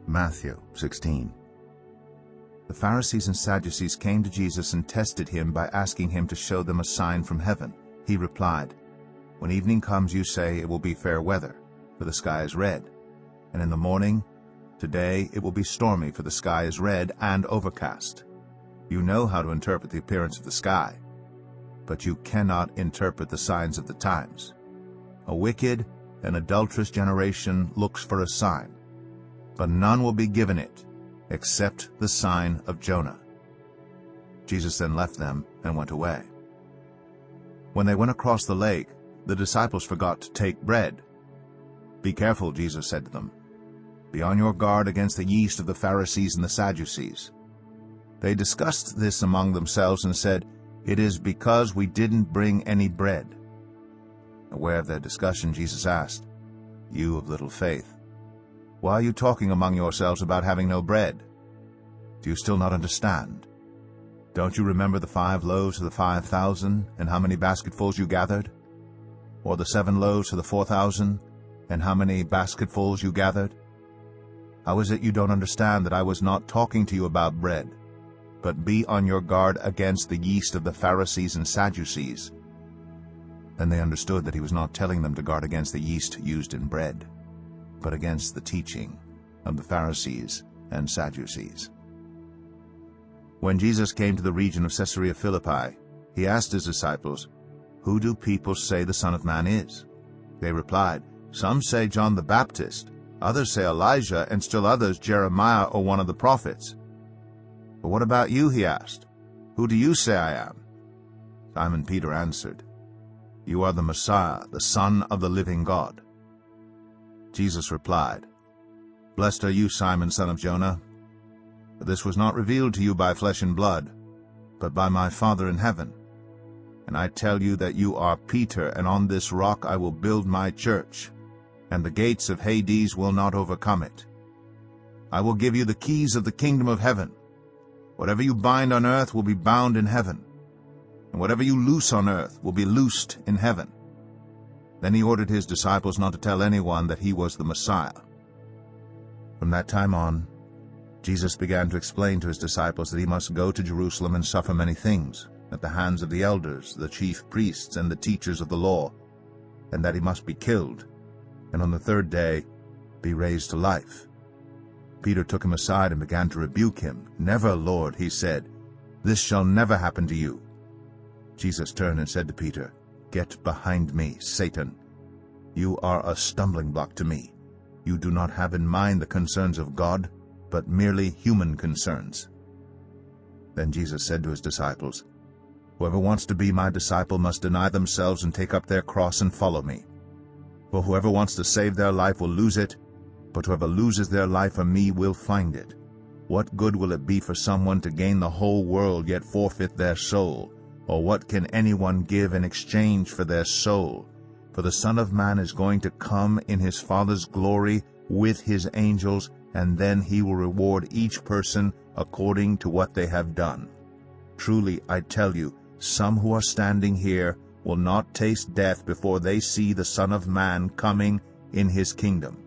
Matthew 16. The Pharisees and Sadducees came to Jesus and tested him by asking him to show them a sign from heaven. He replied, "When evening comes you say it will be fair weather, for the sky is red. And in the morning, today it will be stormy, for the sky is red and overcast. You know how to interpret the appearance of the sky, but you cannot interpret the signs of the times. A wicked and adulterous generation looks for a sign, but none will be given it except the sign of Jonah." Jesus then left them and went away. When they went across the lake, the disciples forgot to take bread. "Be careful," Jesus said to them. "Be on your guard against the yeast of the Pharisees and the Sadducees." They discussed this among themselves and said, "It is because we didn't bring any bread." Aware of their discussion, Jesus asked, "You of little faith, why are you talking among yourselves about having no bread? Do you still not understand? Don't you remember the 5 loaves of the 5,000, and how many basketfuls you gathered? Or the 7 loaves of the 4,000, and how many basketfuls you gathered? How is it you don't understand that I was not talking to you about bread? But be on your guard against the yeast of the Pharisees and Sadducees." Then they understood that he was not telling them to guard against the yeast used in bread, but against the teaching of the Pharisees and Sadducees. When Jesus came to the region of Caesarea Philippi, he asked his disciples, "Who do people say the Son of Man is?" They replied, "Some say John the Baptist, others say Elijah, and still others Jeremiah or one of the prophets." "But what about you?" he asked. "Who do you say I am?" Simon Peter answered, "You are the Messiah, the Son of the living God." Jesus replied, "Blessed are you, Simon, son of Jonah, for this was not revealed to you by flesh and blood, but by my Father in heaven. And I tell you that you are Peter, and on this rock I will build my church, and the gates of Hades will not overcome it. I will give you the keys of the kingdom of heaven. Whatever you bind on earth will be bound in heaven, and whatever you loose on earth will be loosed in heaven." Then he ordered his disciples not to tell anyone that he was the Messiah. From that time on, Jesus began to explain to his disciples that he must go to Jerusalem and suffer many things at the hands of the elders, the chief priests, and the teachers of the law, and that he must be killed, and on the 3rd day be raised to life. Peter took him aside and began to rebuke him. "Never, Lord," he said, "this shall never happen to you." Jesus turned and said to Peter, "Get behind me, Satan. You are a stumbling block to me. You do not have in mind the concerns of God, but merely human concerns." Then Jesus said to his disciples, "Whoever wants to be my disciple must deny themselves and take up their cross and follow me. For whoever wants to save their life will lose it, but whoever loses their life for me will find it. What good will it be for someone to gain the whole world yet forfeit their soul? Or what can anyone give in exchange for their soul? For the Son of Man is going to come in his Father's glory with his angels, and then he will reward each person according to what they have done. Truly, I tell you, some who are standing here will not taste death before they see the Son of Man coming in his kingdom."